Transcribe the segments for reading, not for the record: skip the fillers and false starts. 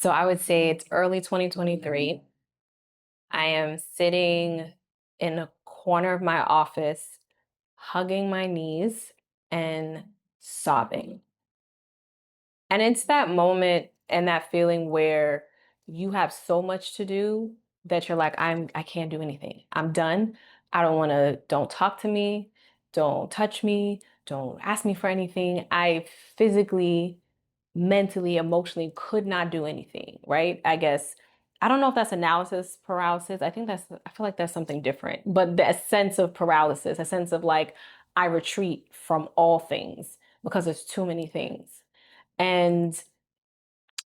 So I would say it's early 2023. I am sitting in a corner of my office, hugging my knees and sobbing. And it's that moment and that feeling where you have so much to do that you're like, I can't do anything. I'm done. I don't want to, don't talk to me, don't touch me, don't ask me for anything. I physically, mentally, emotionally could not do anything, right? I guess I don't know if that's analysis paralysis. I feel like that's something different. But the sense of paralysis, a sense of like I retreat from all things because there's too many things. And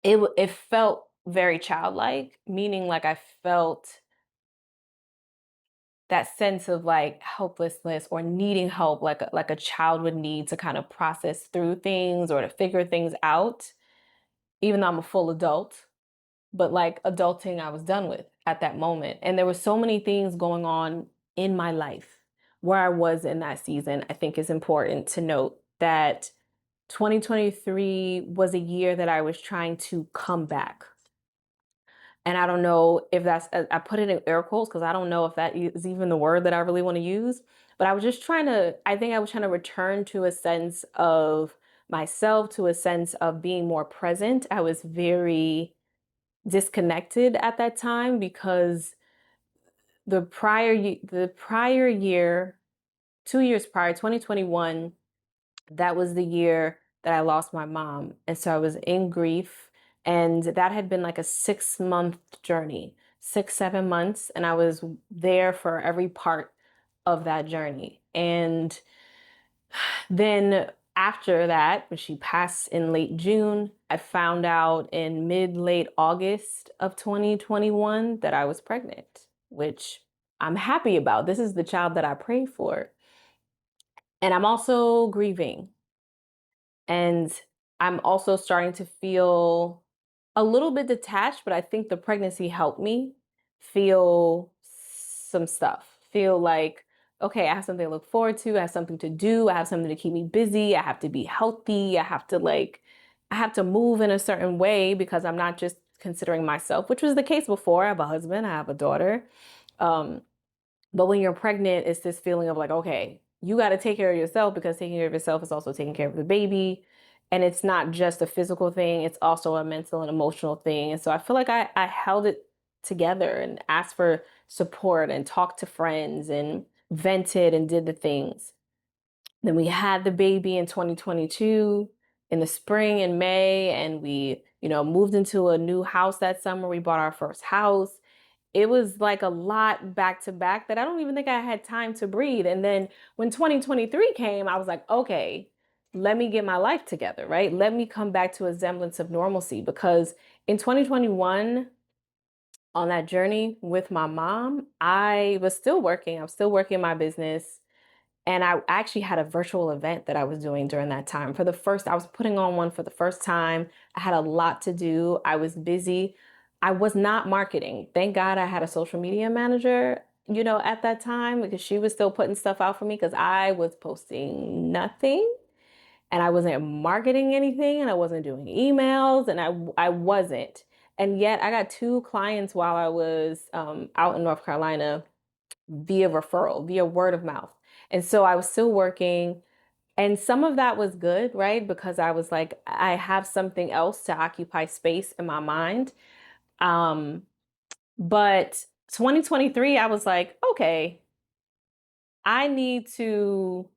it felt very childlike, meaning like I felt that sense of like helplessness or needing help like a child would need to kind of process through things or to figure things out, even though I'm a full adult. But like adulting, I was done with at that moment. And there were so many things going on in my life where I was in that season. I think it's important to note that 2023 was a year that I was trying to come back. And I don't know if I put it in air quotes because I don't know if that is even the word that I really want to use. But I was just I think I was trying to return to a sense of myself, to a sense of being more present. I was very disconnected at that time because the prior year, 2 years prior, 2021, that was the year that I lost my mom. And so I was in grief. And that had been like a 6 month journey, 6, 7 months. And I was there for every part of that journey. And then after that, when she passed in late June, I found out in late August of 2021 that I was pregnant, which I'm happy about. This is the child that I prayed for. And I'm also grieving. And I'm also starting to feel a little bit detached, but I think the pregnancy helped me feel some stuff. Feel like, okay, I have something to look forward to. I have something to do. I have something to keep me busy. I have to be healthy. I have to move in a certain way because I'm not just considering myself, which was the case before. I have a husband, I have a daughter. Um, but when you're pregnant, it's this feeling of like, okay, you got to take care of yourself because taking care of yourself is also taking care of the baby. And it's not just a physical thing, it's also a mental and emotional thing. And so I feel like I held it together and asked for support and talked to friends and vented and did the things. Then we had the baby in 2022 in the spring in May, and we, moved into a new house that summer. We bought our first house. It was like a lot back to back that I don't even think I had time to breathe. And then when 2023 came, I was like, okay, let me get my life together, right? Let me come back to a semblance of normalcy because in 2021, on that journey with my mom, I was still working. I'm still working my business. And I actually had a virtual event that I was doing during that time. I was putting on one for the first time. I had a lot to do. I was busy. I was not marketing. Thank God I had a social media manager, at that time because she was still putting stuff out for me because I was posting nothing and I wasn't marketing anything and I wasn't doing emails and I wasn't. And yet I got two clients while I was out in North Carolina via referral, via word of mouth. And so I was still working. And some of that was good, right? Because I was like, I have something else to occupy space in my mind. Um, but 2023, I was like, okay, I need to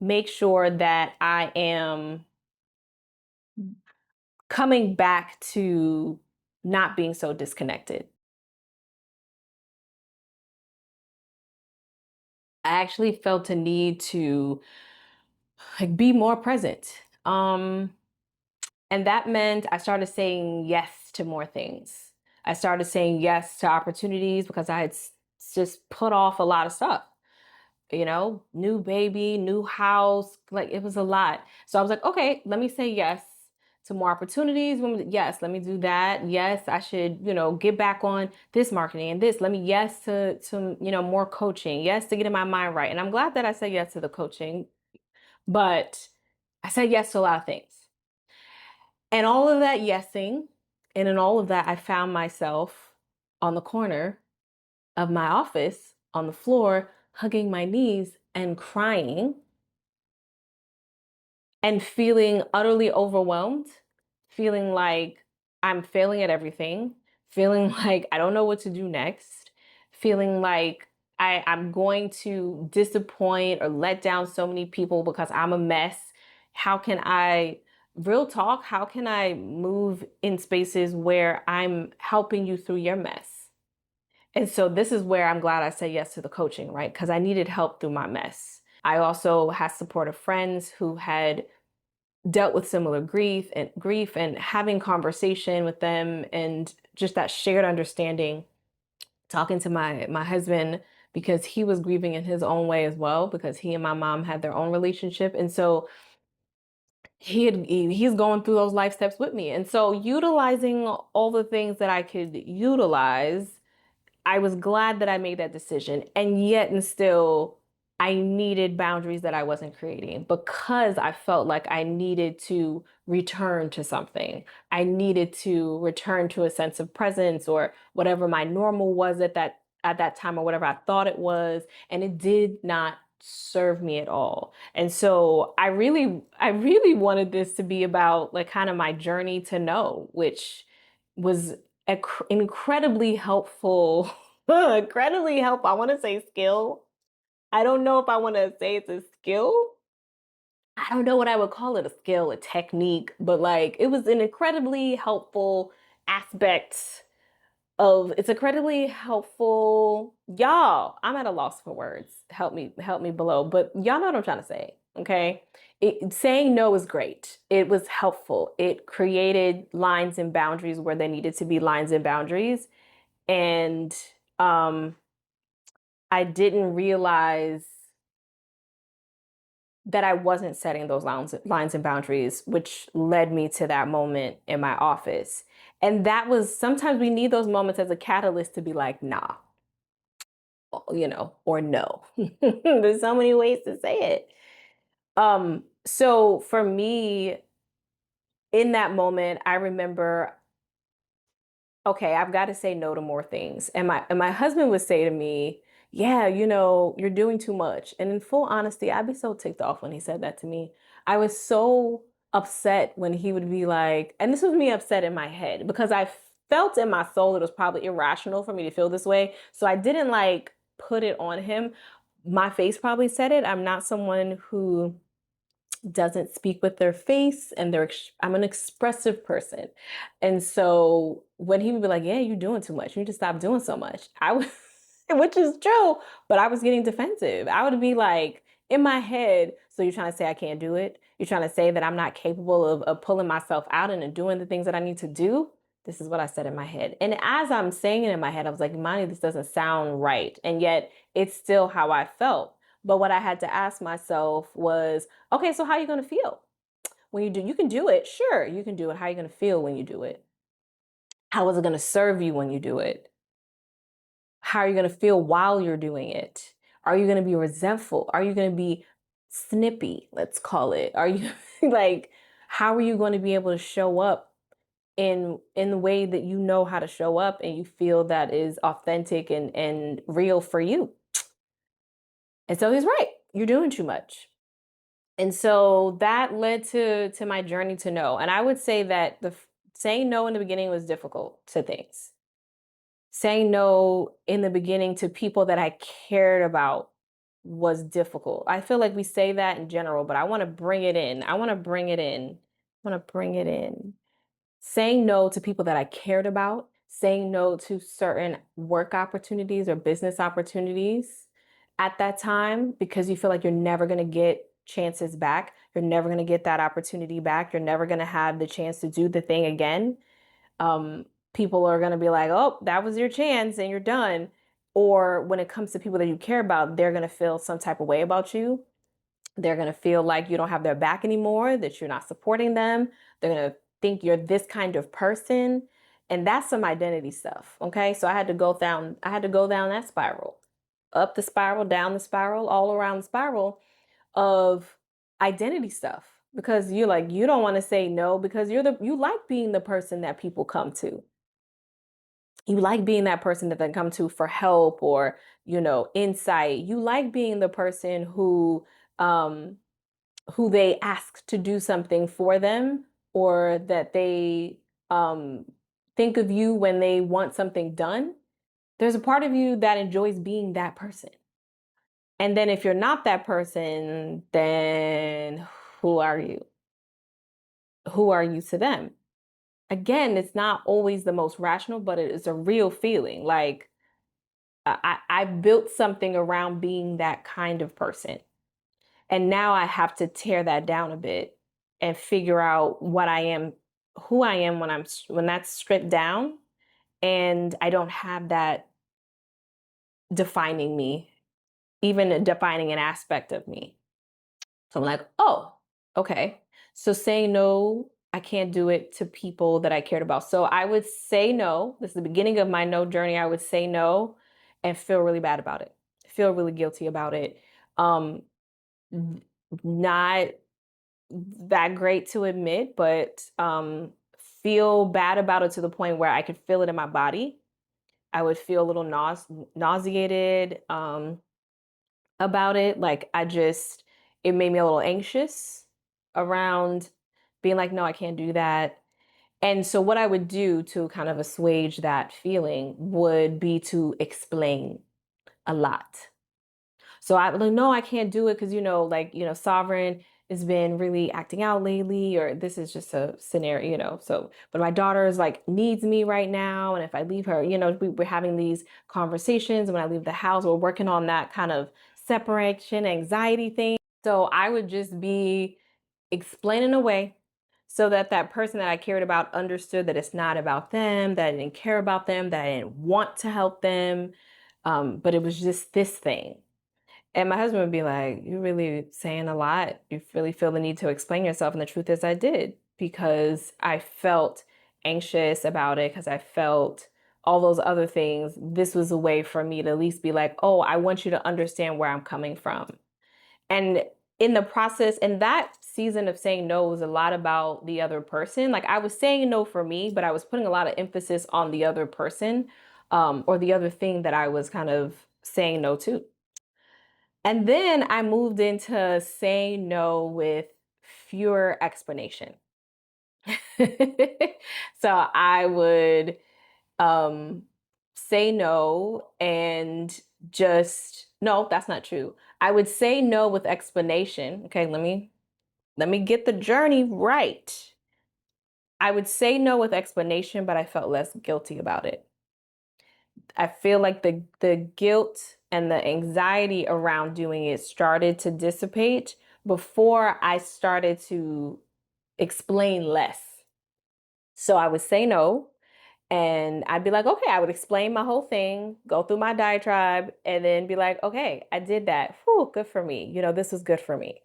make sure that I am coming back to not being so disconnected. I actually felt a need to like be more present. And that meant I started saying yes to more things. I started saying yes to opportunities because I had just put off a lot of stuff, new baby, new house, like it was a lot. So I was like, okay, let me say yes to more opportunities. Yes, let me do that. Yes, I should, get back on this marketing and this. Let me yes to more coaching. Yes, to getting my mind right. And I'm glad that I said yes to the coaching, but I said yes to a lot of things. And all of that yesing And in all of that, I found myself on the corner of my office on the floor, hugging my knees and crying and feeling utterly overwhelmed, feeling like I'm failing at everything, feeling like I don't know what to do next, feeling like I'm going to disappoint or let down so many people because I'm a mess. How can I, real talk, how can I move in spaces where I'm helping you through your mess? And so this is where I'm glad I said yes to the coaching, right? Because I needed help through my mess. I also had supportive friends who had dealt with similar grief and having conversation with them and just that shared understanding, talking to my husband because he was grieving in his own way as well because he and my mom had their own relationship. And so he's going through those life steps with me. And so utilizing all the things that I could utilize, I was glad that I made that decision. And yet, and still, I needed boundaries that I wasn't creating because I felt like I needed to return to something. I needed to return to a sense of presence or whatever my normal was at that time or whatever I thought it was. And it did not serve me at all. And so I really wanted this to be about like kind of my journey to know, which was incredibly helpful. Incredibly helpful. I want to say skill. I don't know if I want to say it's a skill. I don't know what I would call it, a skill, a technique, but like it was an incredibly helpful aspect of it's incredibly helpful. Y'all, I'm at a loss for words. Help me below. But y'all know what I'm trying to say. Okay. Saying no is great. It was helpful. It created lines and boundaries where there needed to be lines and boundaries. And um I didn't realize that I wasn't setting those lines and boundaries, which led me to that moment in my office. And that was sometimes we need those moments as a catalyst to be like, nah, or no. There's so many ways to say it. So for me, in that moment, I remember, okay, I've got to say no to more things. And my husband would say to me, yeah, you're doing too much. And in full honesty, I'd be so ticked off when he said that to me. I was so upset when he would be like, and this was me upset in my head because I felt in my soul it was probably irrational for me to feel this way. So I didn't like put it on him. My face probably said it. I'm not someone who doesn't speak with their face and I'm an expressive person. And so when he would be like, yeah, you're doing too much. You need to stop doing so much. I would, which is true, but I was getting defensive. I would be like in my head, so you're trying to say I can't do it? You're trying to say that I'm not capable of pulling myself out and doing the things that I need to do? This is what I said in my head. And as I'm saying it in my head, I was like, Imani, this doesn't sound right. And yet it's still how I felt. But what I had to ask myself was, okay, so how are you going to feel when you do? You can do it. Sure, you can do it. How are you going to feel when you do it? How is it going to serve you when you do it? How are you going to feel while you're doing it? Are you going to be resentful? Are you going to be snippy? Let's call it. Are you like, how are you going to be able to show up in the way that you know how to show up and you feel that is authentic and real for you? And so he's right. You're doing too much. And so that led to my journey to no. And I would say that saying no in the beginning was difficult to things. Saying no in the beginning to people that I cared about was difficult. I feel like we say that in general, but I want to bring it in. I want to bring it in. I want to bring it in. Saying no to people that I cared about, saying no to certain work opportunities or business opportunities at that time because you feel like you're never going to get chances back. You're never going to get that opportunity back. You're never going to have the chance to do the thing again. Um, People are going to be like, oh, that was your chance and you're done. Or when it comes to people that you care about, they're going to feel some type of way about you. They're going to feel like you don't have their back anymore, that you're not supporting them. They're going to think you're this kind of person. And that's some identity stuff. Okay. So I had to go down that spiral, up the spiral, down the spiral, all around the spiral of identity stuff. because you're like, you don't want to say no because you like being the person that people come to. You like being that person that they come to for help or, insight. You like being the person um who they ask to do something for them, or that they um think of you when they want something done. There's a part of you that enjoys being that person. And then if you're not that person, then who are you? Who are you to them? Again, it's not always the most rational, but it is a real feeling. Like I built something around being that kind of person. And now I have to tear that down a bit and figure out what I am, who I am when that's stripped down and I don't have that defining me, even defining an aspect of me. So I'm like, oh, okay. So saying no, I can't do it to people that I cared about. So I would say no. This is the beginning of my no journey. I would say no and feel really bad about it. Feel really guilty about it. Um, Not that great to admit, but feel bad about it to the point where I could feel it in my body. I would feel a little nauseated about it. Like it made me a little anxious around being like, no, I can't do that. And so, what I would do to kind of assuage that feeling would be to explain a lot. So I like, no, I can't do it because, Sovereign has been really acting out lately, or this is just a scenario, So, but my daughter is like needs me right now. And if I leave her, we're having these conversations when I leave the house, we're working on that kind of separation anxiety thing. So I would just be explaining away so that that person that I cared about understood that it's not about them, that I didn't care about them, that I didn't want to help them. But it was just this thing. And my husband would be like, "You're really saying a lot. You really feel the need to explain yourself." And the truth is, I did, because I felt anxious about it, because I felt all those other things. This was a way for me to at least be like, oh, I want you to understand where I'm coming from. And in the process, and that season of saying no was a lot about the other person. Like I was saying no for me, but I was putting a lot of emphasis on the other person, or the other thing that I was kind of saying no to. And then I moved into saying no with fewer explanation. So I would um, say no and just, no, that's not true. I would say no with explanation. Okay, let me get the journey right. I would say no with explanation, but I felt less guilty about it. I feel like the guilt and the anxiety around doing it started to dissipate before I started to explain less. So I would say no, and I'd be like, okay, I would explain my whole thing, go through my diatribe, and then be like, okay, I did that. Whew, good for me. This was good for me.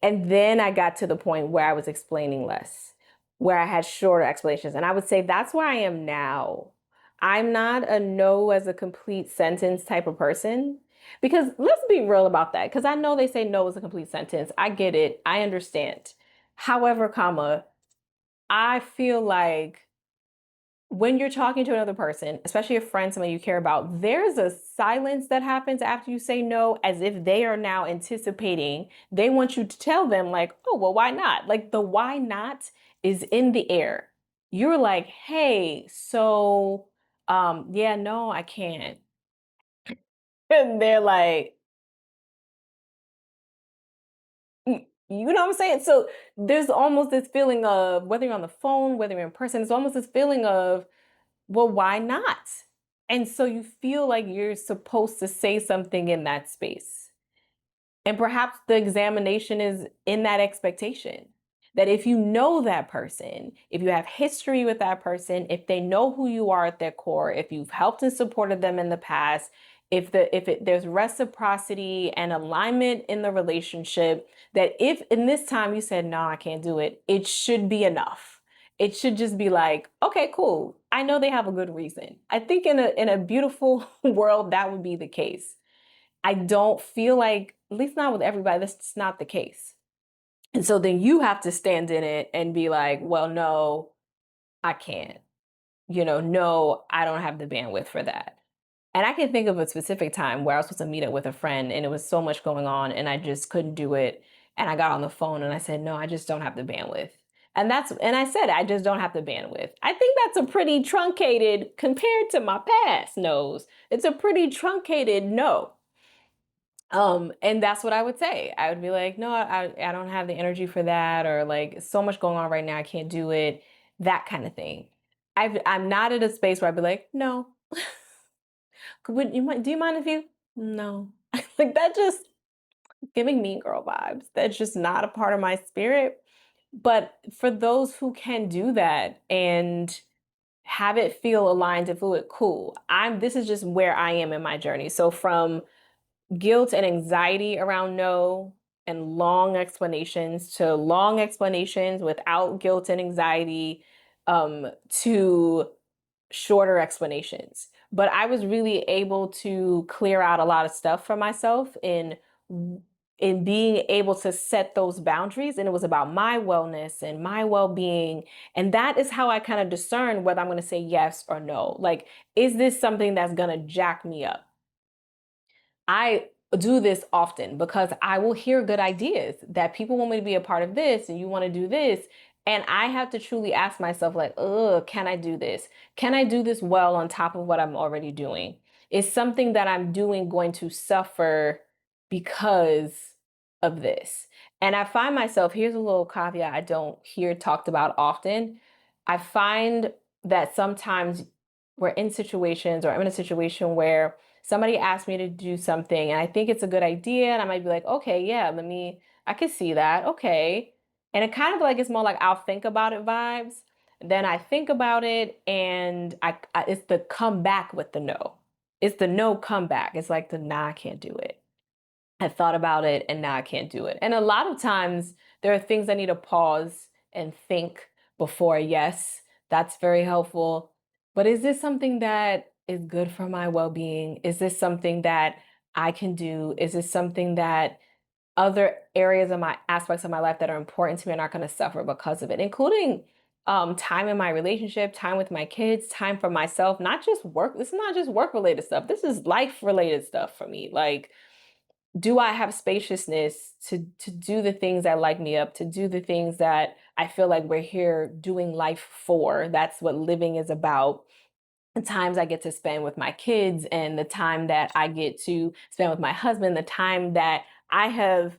And then I got to the point where I was explaining less, where I had shorter explanations. And I would say that's where I am now. I'm not a no as a complete sentence type of person. Because let's be real about that. Because I know they say no as a complete sentence. I get it. I understand. However, I feel like when you're talking to another person, especially a friend, someone you care about, there's a silence that happens after you say no, as if they are now anticipating. They want you to tell them, like, oh, well, why not? Like the why not is in the air. You're like, hey, so, yeah, no, I can't. And they're like, You know what I'm saying? So there's almost this feeling of, whether you're on the phone, whether you're in person, it's almost this feeling of, well, why not? And so you feel like you're supposed to say something in that space. And perhaps the examination is in that expectation that if you know that person, if you have history with that person, if they know who you are at their core, if you've helped and supported them in the past, there's reciprocity and alignment in the relationship, that if in this time you said, no, I can't do it, it should be enough. It should just be like, okay, cool. I know they have a good reason. I think in a beautiful world, that would be the case. I don't feel like, at least not with everybody, that's just not the case. And so then you have to stand in it and be like, well, no, I can't. No, I don't have the bandwidth for that. And I can think of a specific time where I was supposed to meet up with a friend and it was so much going on and I just couldn't do it. And I got on the phone and I said, no, I just don't have the bandwidth. And I said, I just don't have the bandwidth. I think that's a pretty truncated, compared to my past no's, it's a pretty truncated no. And that's what I would say. I would be like, no, I don't have the energy for that, or like so much going on right now, I can't do it, that kind of thing. I'm not at a space where I'd be like, no. Do you mind if you? No. Like that just giving mean girl vibes. That's just not a part of my spirit. But for those who can do that and have it feel aligned and fluid, cool. This is just where I am in my journey. So from guilt and anxiety around no and long explanations to long explanations without guilt and anxiety, to shorter explanations. But I was really able to clear out a lot of stuff for myself in being able to set those boundaries, and it was about my wellness and my well-being, and that is how I kind of discern whether I'm going to say yes or no. Like, is this something that's going to jack me up? I do this often because I will hear good ideas that people want me to be a part of this and you want to do this. And I have to truly ask myself, like, can I do this? Can I do this well on top of what I'm already doing? Is something that I'm doing going to suffer because of this? And I find myself, here's a little caveat I don't hear talked about often. I find that sometimes we're in situations, or I'm in a situation where somebody asked me to do something and I think it's a good idea, and I might be like, okay, yeah, I can see that. Okay. And it kind of like, it's more like I'll think about it vibes. Then I think about it and it's the come back with the no. It's the no comeback. It's like the nah, I can't do it. I thought about it and now I can't do it. And a lot of times there are things I need to pause and think before yes. That's very helpful. But is this something that is good for my well-being? Is this something that I can do? Is this something that other areas of my aspects of my life that are important to me are not going to suffer because of it, including time in my relationship, time with my kids, time for myself, not just work. This is not just work related stuff. This is life related stuff for me. Like, do I have spaciousness to do the things that light me up, to do the things that I feel like we're here doing life for? That's what living is about. The times I get to spend with my kids and the time that I get to spend with my husband, the time that I have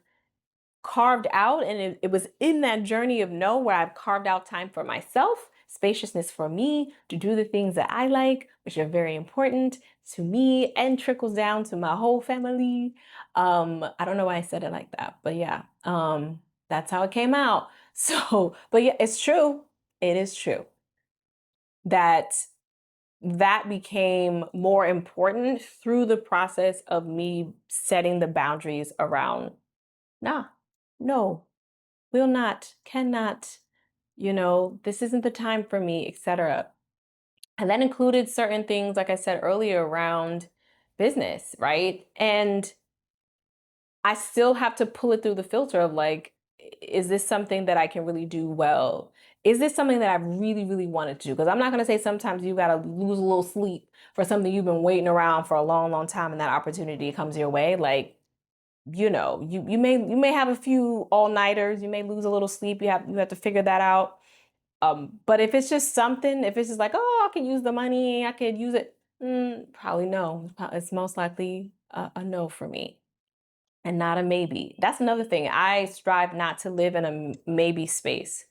carved out, and it was in that journey of no where I've carved out time for myself, spaciousness for me to do the things that I like, which are very important to me and trickles down to my whole family. I don't know why I said it like that, but yeah, that's how it came out. So, but yeah, it's true. It is true that that became more important through the process of me setting the boundaries around, nah, no, will not, cannot, this isn't the time for me, etc. And that included certain things, like I said earlier, around business, right? And I still have to pull it through the filter of like, is this something that I can really do well? Is this something that I really, really wanted to do? Because I'm not going to say sometimes you got to lose a little sleep for something you've been waiting around for a long, long time and that opportunity comes your way. Like, you may have a few all-nighters, you may lose a little sleep, you have to figure that out. But if it's just something, if it's just like, oh, I could use the money, I could use it, probably no. It's most likely a no for me and not a maybe. That's another thing. I strive not to live in a maybe space.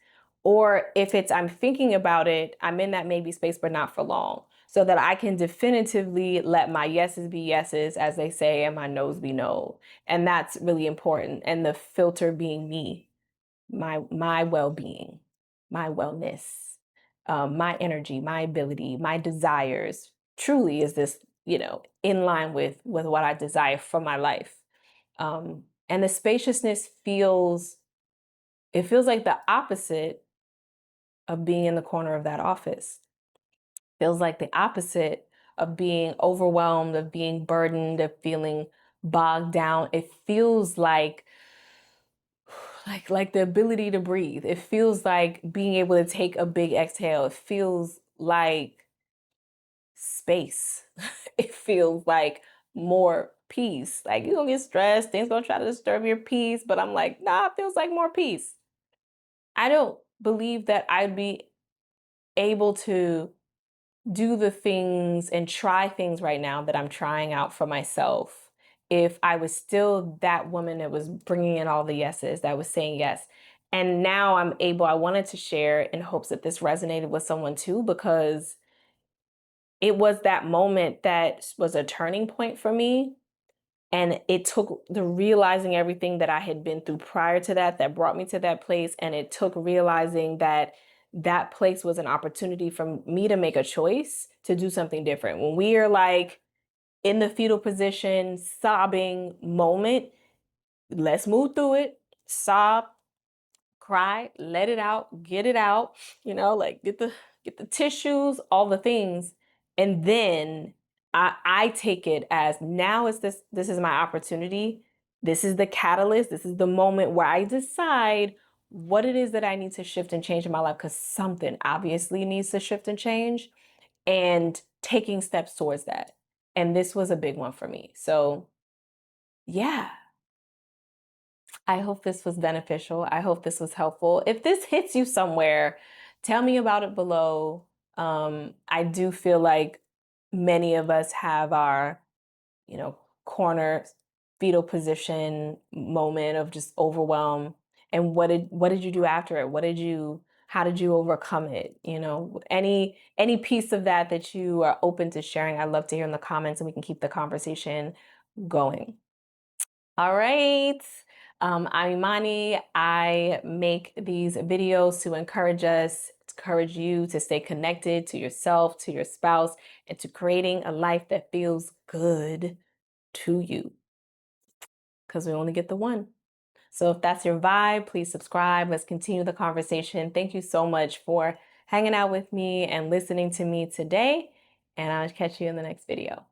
Or if it's I'm thinking about it, I'm in that maybe space, but not for long. So that I can definitively let my yeses be yeses, as they say, and my no's be no. And that's really important. And the filter being me, my well-being, my wellness, my energy, my ability, my desires. Truly, is this, in line with what I desire for my life? And the spaciousness feels like the opposite of being in the corner of that office. Feels like the opposite of being overwhelmed, of being burdened, of feeling bogged down. It feels like like the ability to breathe. It feels like being able to take a big exhale. It feels like space. It feels like more peace. Like you're gonna get stressed, things gonna try to disturb your peace, but I'm like, nah, it feels like more peace. I don't believe that I'd be able to do the things and try things right now that I'm trying out for myself if I was still that woman that was bringing in all the yeses, that was saying yes. And now I wanted to share in hopes that this resonated with someone too, because it was that moment that was a turning point for me. And it took the realizing everything that I had been through prior to that, that brought me to that place. And it took realizing that that place was an opportunity for me to make a choice to do something different. When we are like in the fetal position, sobbing moment, let's move through it, sob, cry, let it out, like get the tissues, all the things. And then I take it as now is this is my opportunity. This is the catalyst. This is the moment where I decide what it is that I need to shift and change in my life, because something obviously needs to shift and change, and taking steps towards that. And this was a big one for me. So yeah, I hope this was beneficial. I hope this was helpful. If this hits you somewhere, tell me about it below. I do feel like many of us have our, you know, corner fetal position moment of just overwhelm. And what did you do after it? How did you overcome it? Any piece of that that you are open to sharing, I'd love to hear in the comments, and we can keep the conversation going. All right. I'm Imani. I make these videos to encourage you to stay connected to yourself, to your spouse, and to creating a life that feels good to you, because we only get the one. So if that's your vibe, please subscribe. Let's continue the conversation. Thank you so much for hanging out with me and listening to me today, and I'll catch you in the next video.